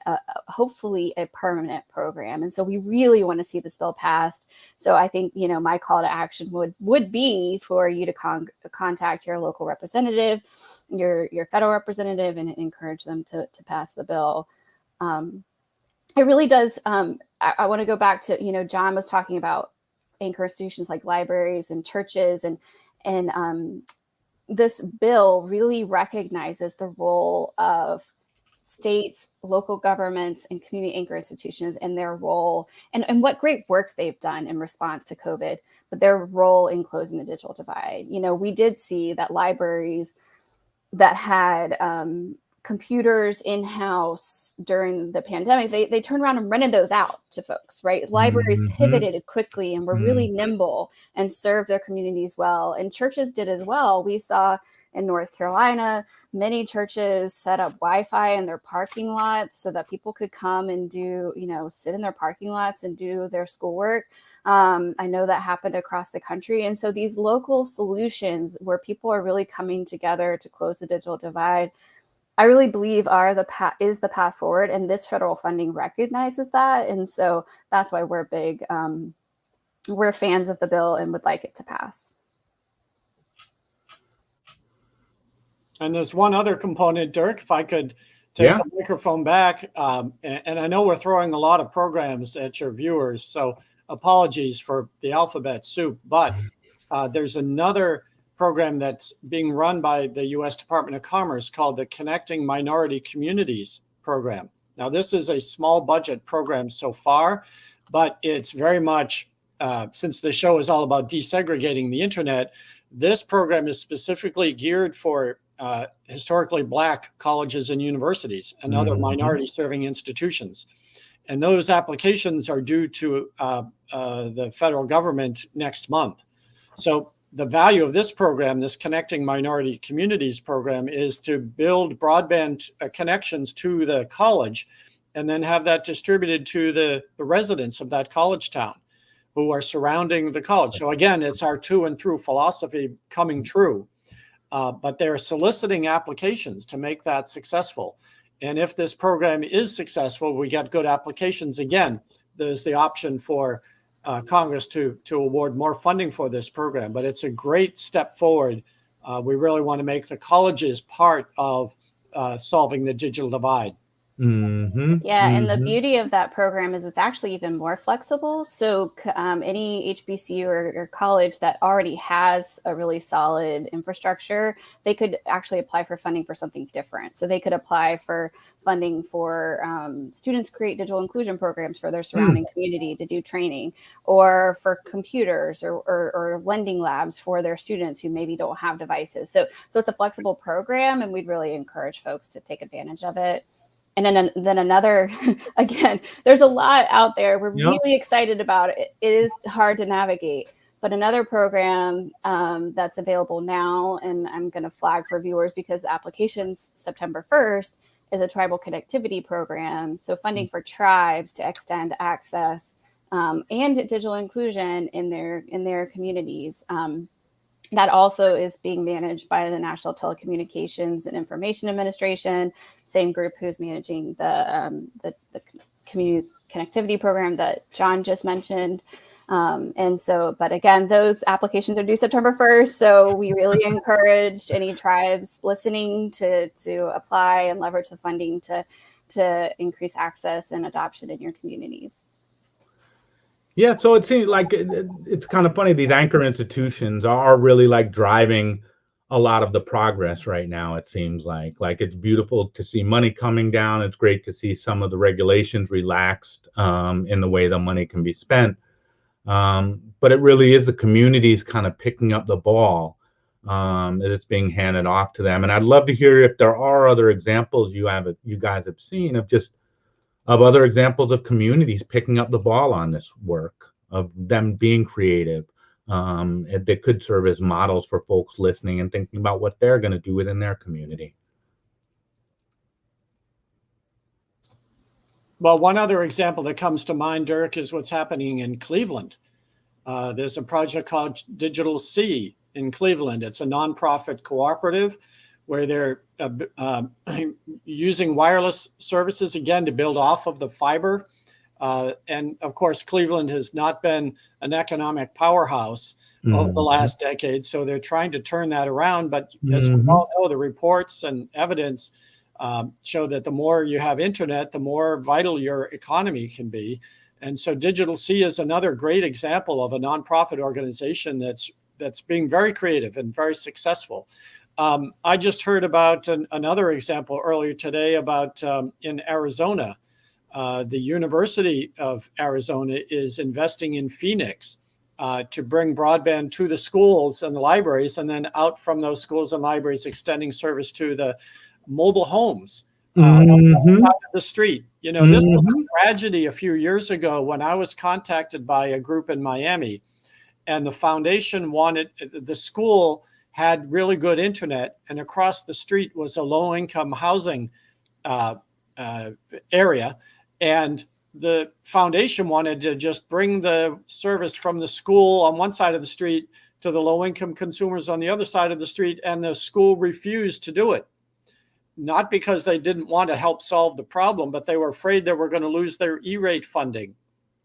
hopefully a permanent program. And so we really want to see this bill passed. So I think, you know, my call to action would be for you to contact your local representative, your federal representative, and encourage them to pass the bill. It really does. I want to go back to, you know, John was talking about anchor institutions like libraries and churches, and this bill really recognizes the role of states, local governments, and community anchor institutions and their role and what great work they've done in response to COVID, but their role in closing the digital divide. You know, we did see that libraries that had computers in-house during the pandemic, they turned around and rented those out to folks, right? Libraries pivoted quickly and were really nimble and served their communities well. And churches did as well. We saw in North Carolina, many churches set up Wi-Fi in their parking lots so that people could come and sit in their parking lots and do their schoolwork. I know that happened across the country. And so these local solutions where people are really coming together to close the digital divide, I really believe is the path forward, and this federal funding recognizes that. And so that's why we're big. We're fans of the bill and would like it to pass. And there's one other component, Dirk, if I could take the microphone back. And I know we're throwing a lot of programs at your viewers, so apologies for the alphabet soup, but there's another program that's being run by the U.S. Department of Commerce called the Connecting Minority Communities program. Now, this is a small budget program so far, but it's very much, since the show is all about desegregating the internet, this program is specifically geared for historically Black colleges and universities and other minority serving institutions. And those applications are due to the federal government next month. So the value of this program, this Connecting Minority Communities program, is to build broadband connections to the college and then have that distributed to the residents of that college town who are surrounding the college. So again, it's our to and through philosophy coming true. But they're soliciting applications to make that successful. And if this program is successful, we get good applications. Again, there's the option for Congress to award more funding for this program. But it's a great step forward. We really want to make the colleges part of solving the digital divide. Yeah, and the beauty of that program is it's actually even more flexible. So any HBCU or college that already has a really solid infrastructure, they could actually apply for funding for something different. So they could apply for funding for students create digital inclusion programs for their surrounding community to do training, or for computers or lending labs for their students who maybe don't have devices. So it's a flexible program, and we'd really encourage folks to take advantage of it. And then another, again, there's a lot out there. We're really excited about it. It is hard to navigate. But another program that's available now, and I'm going to flag for viewers because the application's September 1st, is a tribal connectivity program. So funding for tribes to extend access and digital inclusion in their communities. That also is being managed by the National Telecommunications and Information Administration, same group who's managing the community connectivity program that John just mentioned. But again, those applications are due September 1st. So we really encourage any tribes listening to apply and leverage the funding to increase access and adoption in your communities. Yeah, so it seems like it's kind of funny. These anchor institutions are really like driving a lot of the progress right now. It seems like it's beautiful to see money coming down. It's great to see some of the regulations relaxed in the way the money can be spent. But it really is the communities kind of picking up the ball as it's being handed off to them. And I'd love to hear if there are other examples you guys have seen of other examples of communities picking up the ball on this work, of them being creative. That could serve as models for folks listening and thinking about what they're going to do within their community. Well, one other example that comes to mind, Dirk, is what's happening in Cleveland. There's a project called Digital C in Cleveland. It's a nonprofit cooperative where they're using wireless services, again, to build off of the fiber. And of course, Cleveland has not been an economic powerhouse over the last decade. So they're trying to turn that around. But as we all know, the reports and evidence show that the more you have internet, the more vital your economy can be. And so Digital C is another great example of a nonprofit organization that's being very creative and very successful. I just heard about another example earlier today about in Arizona. The University of Arizona is investing in Phoenix to bring broadband to the schools and the libraries, and then out from those schools and libraries, extending service to the mobile homes out of the street. You know, this was a tragedy a few years ago when I was contacted by a group in Miami, and the foundation wanted, the school had really good internet, and across the street was a low-income housing area. And the foundation wanted to just bring the service from the school on one side of the street to the low-income consumers on the other side of the street, and the school refused to do it. Not because they didn't want to help solve the problem, but they were afraid they were going to lose their E-rate funding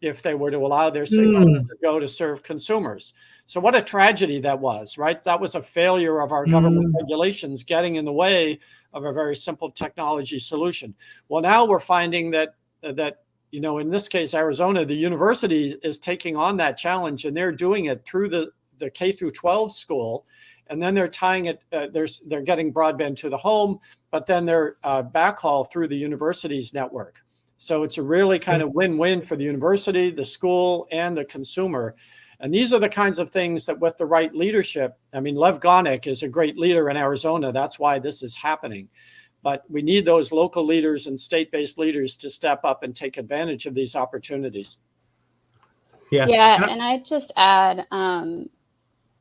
if they were to allow their signal to go to serve consumers. So what a tragedy that was, right? That was a failure of our government regulations getting in the way of a very simple technology solution. Well, now we're finding that you know, in this case, Arizona, the university is taking on that challenge, and they're doing it through the K through 12 school. and then they're tying it, they're getting broadband to the home, but then they're backhaul through the university's network. So it's a really kind of win-win for the university, the school, and the consumer. And these are the kinds of things that with the right leadership, I mean, Lev Gonek is a great leader in Arizona. That's why this is happening. But we need those local leaders and state-based leaders to step up and take advantage of these opportunities. Yeah, and I'd just add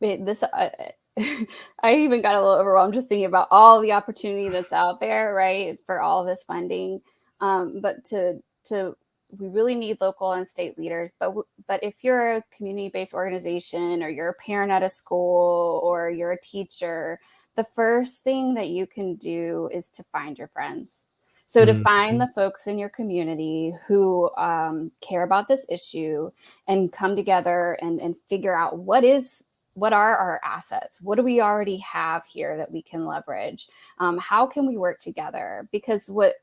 this. I even got a little overwhelmed just thinking about all the opportunity that's out there, right, for all this funding. But we really need local and state leaders. But if you're a community-based organization, or you're a parent at a school, or you're a teacher, the first thing that you can do is to find your friends. So to find the folks in your community who care about this issue and come together and figure out what are our assets? What do we already have here that we can leverage? How can we work together? Because what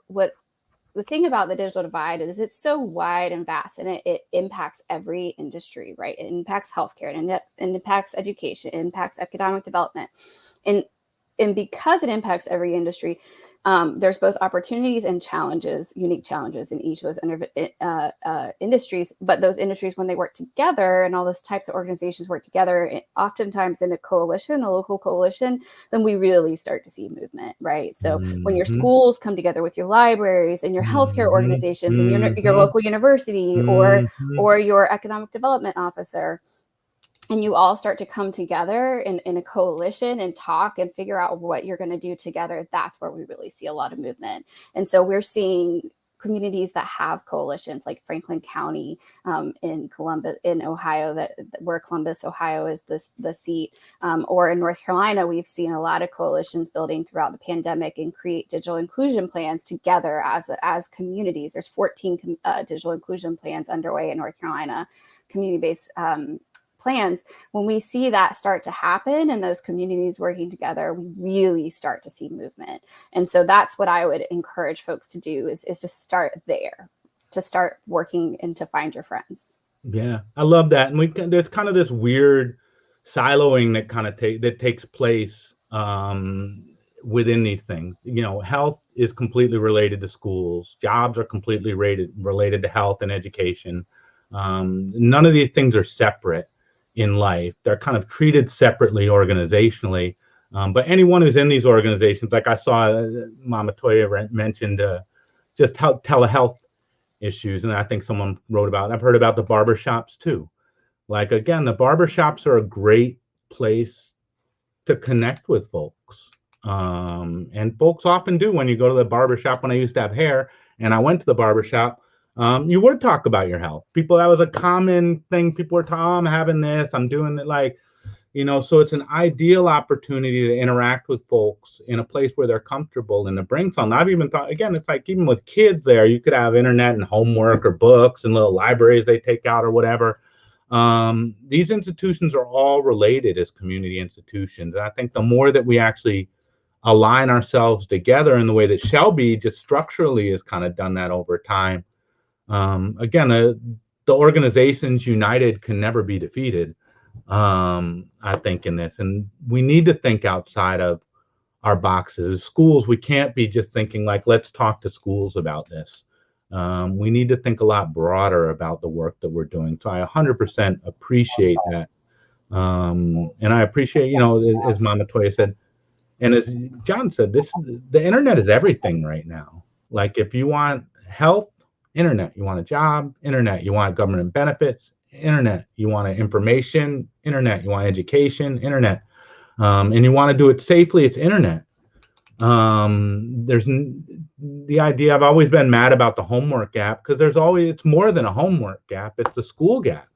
the thing about the digital divide is it's so wide and vast, and it impacts every industry, right? It impacts healthcare, and it impacts education, it impacts economic development. And because it impacts every industry, there's both opportunities and challenges, unique challenges in each of those industries. But those industries, when they work together, and all those types of organizations work together, oftentimes in a coalition, a local coalition, then we really start to see movement, right? So when your schools come together with your libraries and your healthcare organizations and your local university or your economic development officer, and you all start to come together in a coalition and talk and figure out what you're going to do together, that's where we really see a lot of movement. And so we're seeing communities that have coalitions, like Franklin County in Ohio, where Columbus, Ohio is the seat, or in North Carolina, we've seen a lot of coalitions building throughout the pandemic and create digital inclusion plans together as communities. There's 14 digital inclusion plans underway in North Carolina, community-based plans. When we see that start to happen and those communities working together, we really start to see movement. And so that's what I would encourage folks to do is to start there, to start working and to find your friends. Yeah, I love that. And there's kind of this weird siloing that takes place within these things. You know, health is completely related to schools. Jobs are completely related to health and education. None of these things are separate in life. They're kind of treated separately organizationally. But anyone who's in these organizations, like I saw Mama Toya mentioned just telehealth issues. And I think someone wrote about, I've heard about the barbershops too. Like, again, the barbershops are a great place to connect with folks. And folks often do. When you go to the barbershop, when I used to have hair and I went to the barbershop, you would talk about your health. That was a common thing. People were talking, oh, I'm having this, I'm doing it, like, you know, so it's an ideal opportunity to interact with folks in a place where they're comfortable and to bring something. I've even thought, again, it's like even with kids there, you could have internet and homework or books and little libraries they take out or whatever. These institutions are all related as community institutions. And I think the more that we actually align ourselves together in the way that Shelby just structurally has kind of done that over time, again, the organizations united can never be defeated, I think, in this. And we need to think outside of our boxes. Schools, we can't be just thinking like, let's talk to schools about this. We need to think a lot broader about the work that we're doing. So I 100% appreciate that. And I appreciate, you know, as Mama Toya said, and as John said, the internet is everything right now. Like, if you want health, internet. You want a job, internet. You want government benefits, internet. You want information, internet. You want education, internet. And you want to do it safely, it's internet. There's the idea, I've always been mad about the homework gap, because it's more than a homework gap, it's the school gap.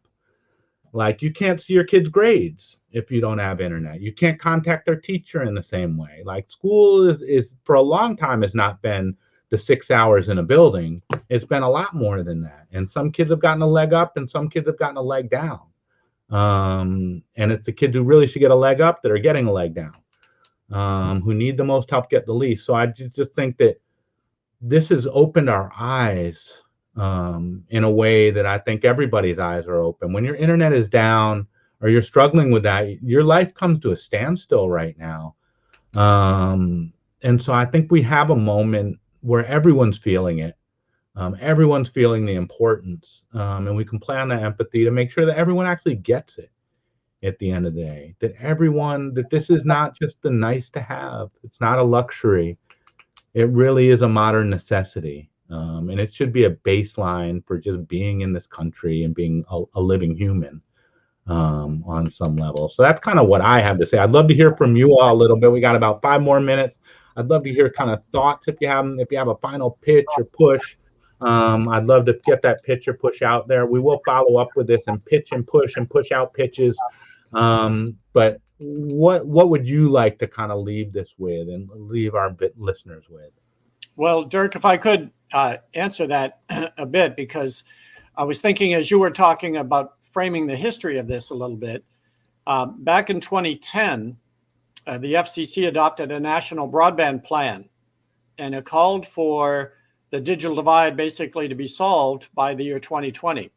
Like, you can't see your kids' grades if you don't have internet. You can't contact their teacher in the same way. Like, school is for a long time has not been the 6 hours in a building. It's been a lot more than that. And some kids have gotten a leg up and some kids have gotten a leg down. And it's the kids who really should get a leg up that are getting a leg down, who need the most help get the least. So I just think that this has opened our eyes in a way that I think everybody's eyes are open. When your internet is down or you're struggling with that, your life comes to a standstill right now. And so I think we have a moment where everyone's feeling it. Everyone's feeling the importance, and we can play on that empathy to make sure that everyone actually gets it at the end of the day. That this is not just a nice to have. It's not a luxury. It really is a modern necessity. And it should be a baseline for just being in this country and being a living human on some level. So that's kind of what I have to say. I'd love to hear from you all a little bit. We got about 5 more minutes. I'd love to hear kind of thoughts if you have them, if you have a final pitch or push. I'd love to get that pitch or push out there. We will follow up with this and pitch and push out pitches. But what would you like to kind of leave this with and leave our listeners with? Well, Dirk, if I could answer that a bit, because I was thinking as you were talking about framing the history of this a little bit, back in 2010, the FCC adopted a national broadband plan, and it called for the digital divide basically to be solved by the year 2020.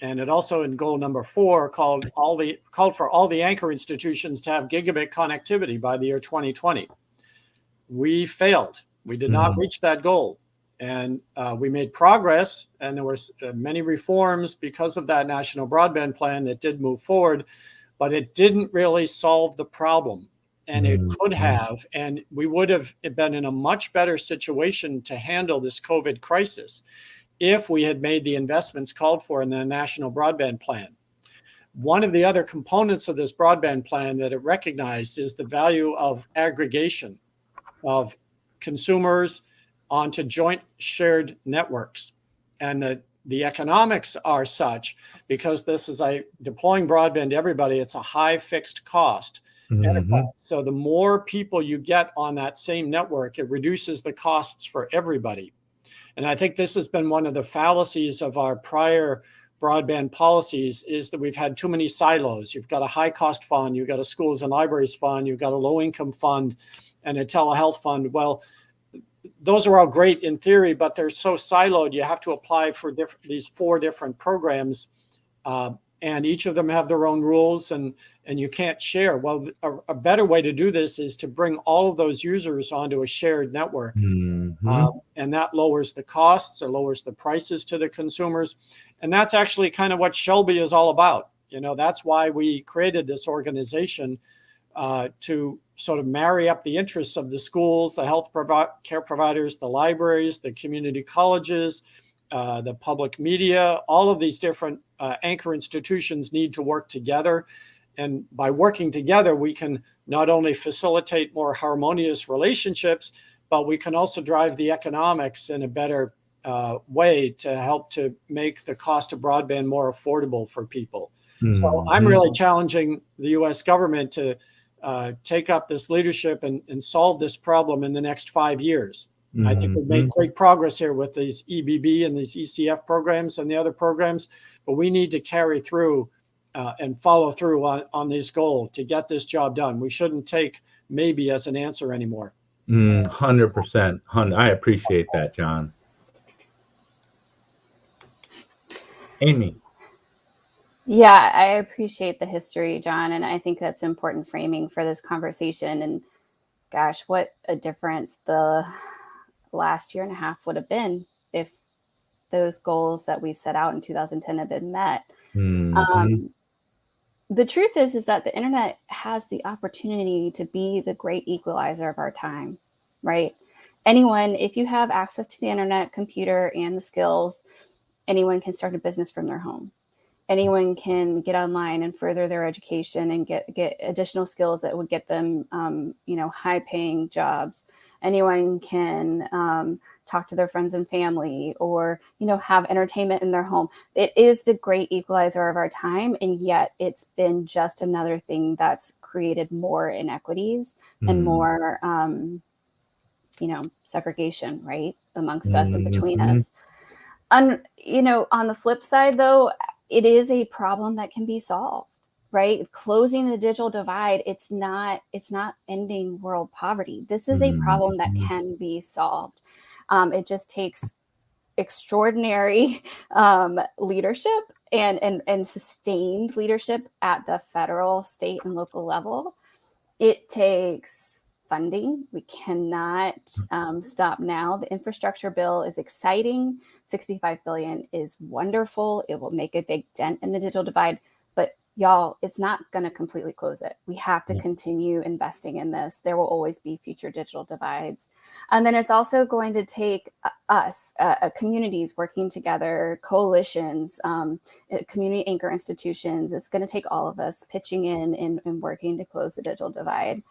And it also, in goal number 4, called for all the anchor institutions to have gigabit connectivity by the year 2020. We failed. We did not reach that goal. And we made progress, and there were many reforms because of that national broadband plan that did move forward, but it didn't really solve the problem. And it could have, and we would have been in a much better situation to handle this COVID crisis if we had made the investments called for in the national broadband plan. One of the other components of this broadband plan that it recognized is the value of aggregation of consumers onto joint shared networks. And the economics are such, because this is deploying broadband to everybody, it's a high fixed cost. So the more people you get on that same network, it reduces the costs for everybody. And I think this has been one of the fallacies of our prior broadband policies, is that we've had too many silos. You've got a high cost fund, you've got a schools and libraries fund, you've got a low income fund and a telehealth fund. Well, those are all great in theory, but they're so siloed. You have to apply for these 4 different programs, and each of them have their own rules, and you can't share. Well, a better way to do this is to bring all of those users onto a shared network. And that lowers the costs, it lowers the prices to the consumers. And that's actually kind of what Shelby is all about. You know, that's why we created this organization, to sort of marry up the interests of the schools, the health care providers, the libraries, the community colleges, the public media. All of these different anchor institutions need to work together. And by working together, we can not only facilitate more harmonious relationships, but we can also drive the economics in a better way to help to make the cost of broadband more affordable for people. So I'm really challenging the US government to take up this leadership and solve this problem in the next 5 years. I think we've made great progress here with these EBB and these ECF programs and the other programs, but we need to carry through and follow through on this goal to get this job done. We shouldn't take maybe as an answer anymore. 100%. I appreciate that, John. Amy. Yeah, I appreciate the history, John, and I think that's important framing for this conversation. And gosh, what a difference the last year and a half would have been if those goals that we set out in 2010 had been met. The truth is that the internet has the opportunity to be the great equalizer of our time, right? Anyone, if you have access to the internet, computer, and the skills, anyone can start a business from their home. Anyone can get online and further their education and get additional skills that would get them, high-paying jobs. Anyone can talk to their friends and family, or have entertainment in their home. It is the great equalizer of our time, and yet it's been just another thing that's created more inequities and more, segregation, right, amongst us and between us. On the flip side, though, it is a problem that can be solved, right? Closing the digital divide, it's not ending world poverty. This is a problem that can be solved. It just takes extraordinary leadership and sustained leadership at the federal, state, and local level, it takes funding. We cannot stop now. The infrastructure bill is exciting. $65 billion is wonderful. It will make a big dent in the digital divide. But y'all, it's not going to completely close it. We have to continue investing in this. There will always be future digital divides. And then it's also going to take us, communities working together, coalitions, community anchor institutions. It's going to take all of us pitching in and working to close the digital divide.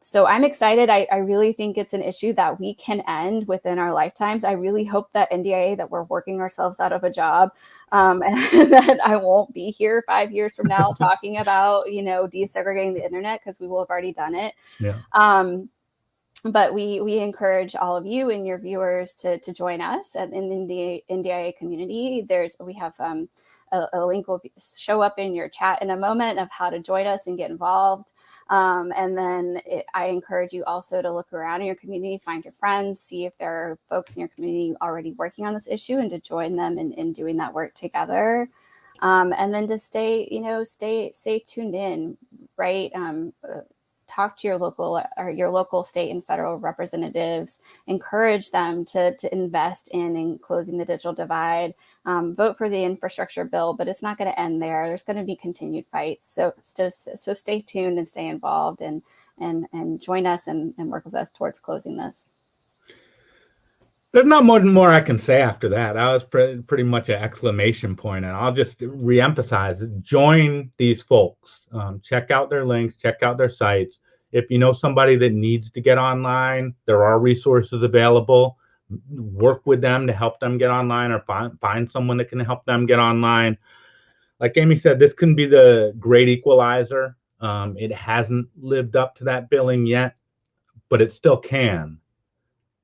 So I'm excited. I really think it's an issue that we can end within our lifetimes. I really hope that NDIA, that we're working ourselves out of a job, and that I won't be here 5 years from now talking about, desegregating the internet, because we will have already done it. Yeah. But we encourage all of you and your viewers to join us in the NDIA community. We have a link will show up in your chat in a moment of how to join us and get involved. And then I encourage you also to look around in your community, find your friends, see if there are folks in your community already working on this issue, and to join them in doing that work together. And then to stay tuned in, right? Talk to your local state and federal representatives, encourage them to invest in closing the digital divide, vote for the infrastructure bill, but it's not going to end there. There's going to be continued fights. So stay tuned and stay involved and join us and work with us towards closing this. There's not much more I can say after that. That was pretty much an exclamation point. And I'll just reemphasize, join these folks. Check out their links, check out their sites. If you know somebody that needs to get online, there are resources available. Work with them to help them get online, or find someone that can help them get online. Like Amy said, this can be the great equalizer. It hasn't lived up to that billing yet, but it still can.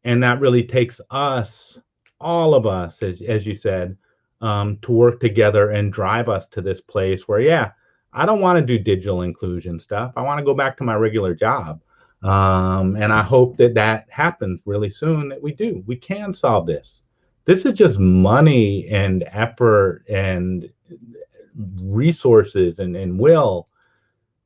And that really takes us, all of us, as you said, to work together and drive us to this place where, I don't want to do digital inclusion stuff. I want to go back to my regular job. And I hope that happens really soon, that we do. We can solve this. This is just money and effort and resources and will.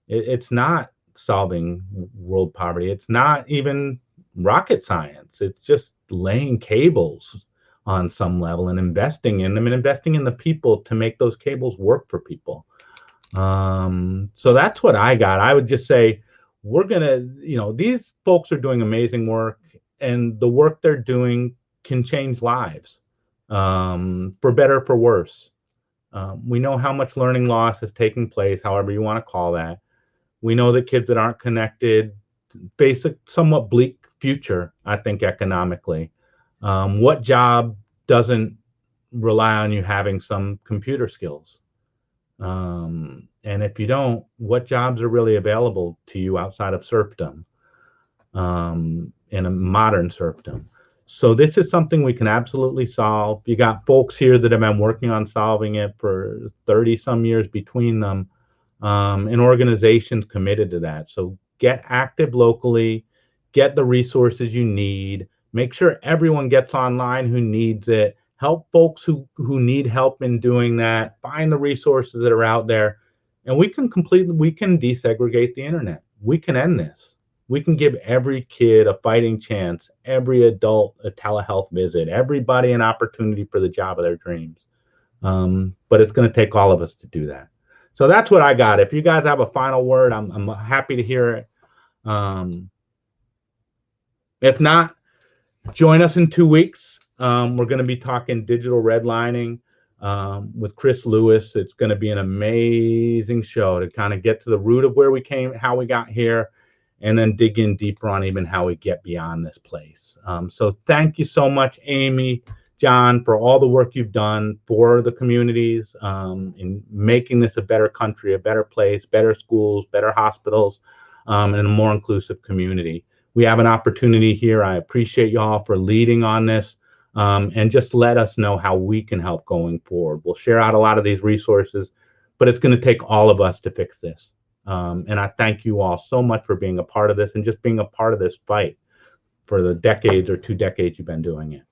It's not solving world poverty. It's not even rocket science. It's just laying cables on some level and investing in them and investing in the people to make those cables work for people. So that's what I got. I would just say, we're gonna, these folks are doing amazing work, and the work they're doing can change lives, for better, for worse. We know how much learning loss is taking place, however you want to call that. We know that kids that aren't connected face a somewhat bleak future, I think, economically. What job doesn't rely on you having some computer skills? And if you don't, what jobs are really available to you outside of serfdom, in a modern serfdom? So this is something we can absolutely solve. You got folks here that have been working on solving it for 30 some years between them, and organizations committed to that. So get active locally, get the resources you need, make sure everyone gets online who needs it, help folks who need help in doing that, find the resources that are out there, and we can desegregate the internet. We can end this. We can give every kid a fighting chance, every adult a telehealth visit, everybody an opportunity for the job of their dreams. But it's going to take all of us to do that. So that's what I got. If you guys have a final word, I'm happy to hear it. If not, join us in 2 weeks. We're going to be talking digital redlining with Chris Lewis. It's going to be an amazing show to kind of get to the root of where we came, how we got here, and then dig in deeper on even how we get beyond this place. So thank you so much, Amy, John, for all the work you've done for the communities, in making this a better country, a better place, better schools, better hospitals, and a more inclusive community. We have an opportunity here. I appreciate y'all for leading on this, and just let us know how we can help going forward. We'll share out a lot of these resources, but it's going to take all of us to fix this. And I thank you all so much for being a part of this and just being a part of this fight for the decades or 2 decades you've been doing it.